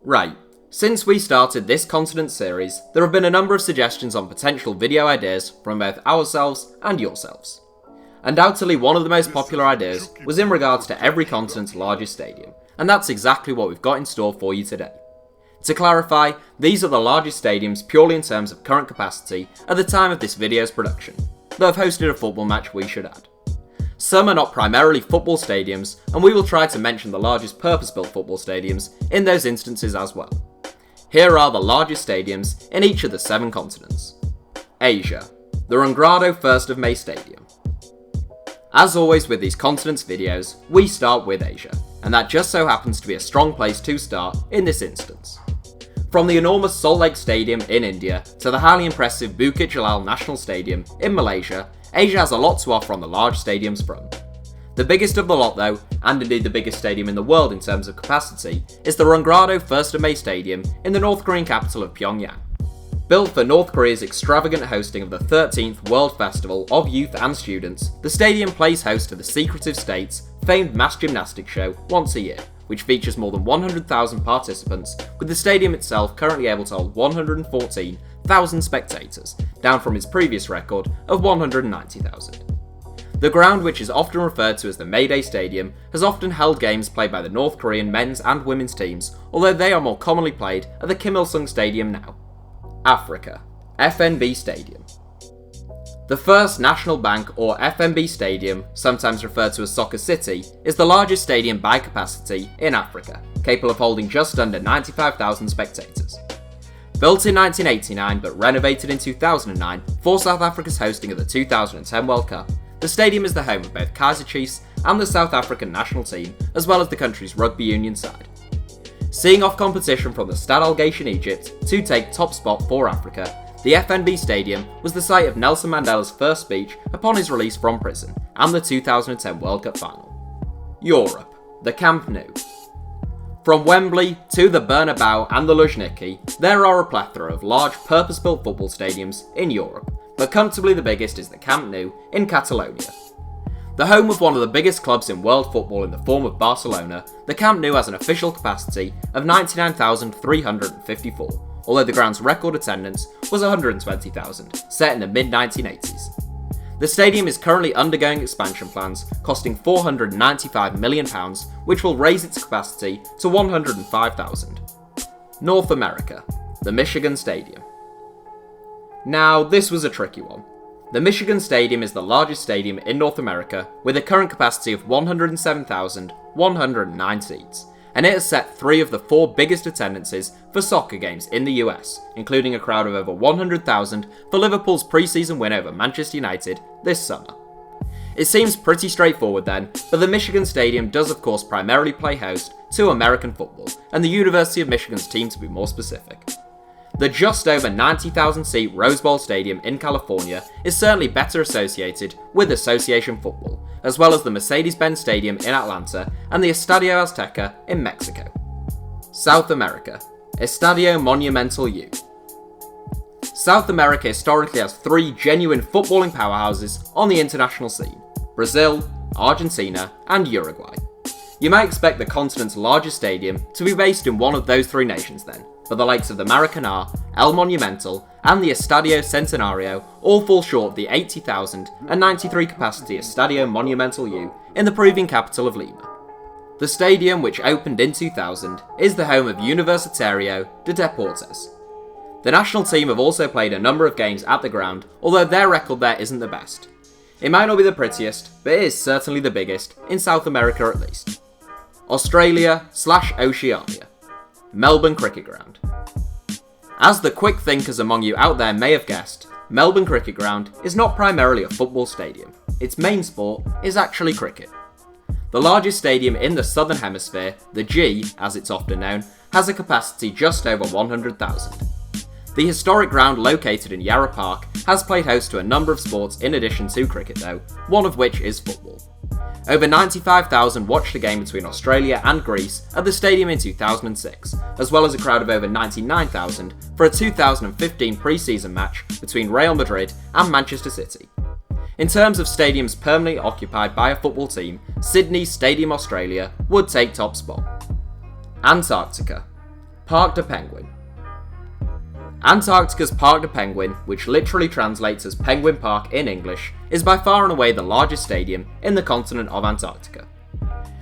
Right, since we started this continent series, there have been a number of suggestions on potential video ideas from both ourselves and yourselves. Undoubtedly one of the most popular ideas was in regards to every continent's largest stadium, and that's exactly what we've got in store for you today. To clarify, these are the largest stadiums purely in terms of current capacity at the time of this video's production, that have hosted a football match, we should add. Some are not primarily football stadiums, and we will try to mention the largest purpose-built football stadiums in those instances as well. Here are the largest stadiums in each of the 7 continents. Asia, the Rungrado 1st of May Stadium. As always with these continents videos, we start with Asia, and that just so happens to be a strong place to start in this instance. From the enormous Salt Lake Stadium in India to the highly impressive Bukit Jalil National Stadium in Malaysia, Asia has a lot to offer on the large stadiums front. The biggest of the lot though, and indeed the biggest stadium in the world in terms of capacity, is the Rungrado 1st of May Stadium in the North Korean capital of Pyongyang. Built for North Korea's extravagant hosting of the 13th World Festival of Youth and Students, the stadium plays host to the Secretive State's famed mass gymnastics show once a year, which features more than 100,000 participants, with the stadium itself currently able to hold 114,000 spectators, down from its previous record of 190,000. The ground, which is often referred to as the Mayday Stadium, has often held games played by the North Korean men's and women's teams, although they are more commonly played at the Kim Il-sung Stadium now. Africa, FNB Stadium. The First National Bank or FNB Stadium, sometimes referred to as Soccer City, is the largest stadium by capacity in Africa, capable of holding just under 95,000 spectators. Built in 1989 but renovated in 2009 for South Africa's hosting of the 2010 World Cup, the stadium is the home of both Kaizer Chiefs and the South African national team, as well as the country's rugby union side. Seeing off competition from the Stade Algeish in Egypt to take top spot for Africa, the FNB Stadium was the site of Nelson Mandela's first speech upon his release from prison and the 2010 World Cup final. Europe, the Camp Nou. From Wembley to the Bernabeu and the Luzhniki, there are a plethora of large purpose-built football stadiums in Europe, but comfortably the biggest is the Camp Nou in Catalonia. The home of one of the biggest clubs in world football in the form of Barcelona, the Camp Nou has an official capacity of 99,354, although the ground's record attendance was 120,000, set in the mid-1980s. The stadium is currently undergoing expansion plans, costing £495 million, which will raise its capacity to 105,000. North America, the Michigan Stadium. Now, this was a tricky one. The Michigan Stadium is the largest stadium in North America, with a current capacity of 107,109 seats, and it has set 3 of the 4 biggest attendances for soccer games in the US, including a crowd of over 100,000 for Liverpool's pre-season win over Manchester United this summer. It seems pretty straightforward then, but the Michigan Stadium does of course primarily play host to American football, and the University of Michigan's team to be more specific. The just over 90,000 seat Rose Bowl Stadium in California is certainly better associated with association football, as well as the Mercedes-Benz Stadium in Atlanta and the Estadio Azteca in Mexico. South America, Estadio Monumental U. South America historically has 3 genuine footballing powerhouses on the international scene: Brazil, Argentina, and Uruguay. You might expect the continent's largest stadium to be based in one of those 3 nations then, but the likes of the Maracanã, El Monumental, and the Estadio Centenario all fall short of the 80,093 capacity Estadio Monumental U in the Peruvian capital of Lima. The stadium, which opened in 2000, is the home of Universitario de Deportes. The national team have also played a number of games at the ground, although their record there isn't the best. It might not be the prettiest, but it is certainly the biggest, in South America at least. Australia/Oceania. Melbourne Cricket Ground. As the quick thinkers among you out there may have guessed, Melbourne Cricket Ground is not primarily a football stadium. Its main sport is actually cricket. The largest stadium in the Southern Hemisphere, the G as it's often known, has a capacity just over 100,000. The historic ground located in Yarra Park has played host to a number of sports in addition to cricket though, one of which is football. Over 95,000 watched a game between Australia and Greece at the stadium in 2006, as well as a crowd of over 99,000 for a 2015 pre-season match between Real Madrid and Manchester City. In terms of stadiums permanently occupied by a football team, Sydney's Stadium Australia would take top spot. Antarctica. Parc de Penguin. Antarctica's Parc de Penguin, which literally translates as Penguin Park in English, is by far and away the largest stadium in the continent of Antarctica.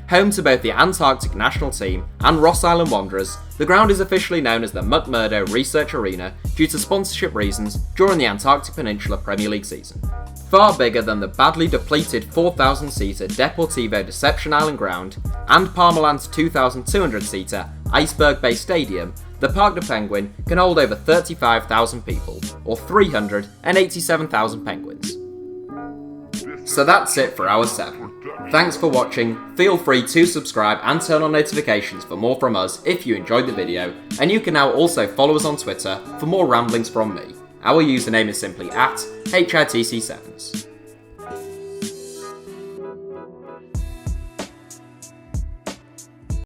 Home to both the Antarctic national team and Ross Island Wanderers, the ground is officially known as the McMurdo Research Arena due to sponsorship reasons during the Antarctic Peninsula Premier League season. Far bigger than the badly depleted 4,000-seater Deportivo Deception Island ground and Parmaland's 2,200-seater Iceberg Bay Stadium, the Parc de Penguin can hold over 35,000 people, or 387,000 penguins. So that's it for Hour 7. Thanks for watching, feel free to subscribe and turn on notifications for more from us if you enjoyed the video, and you can now also follow us on Twitter for more ramblings from me. Our username is simply @HITC Sevens.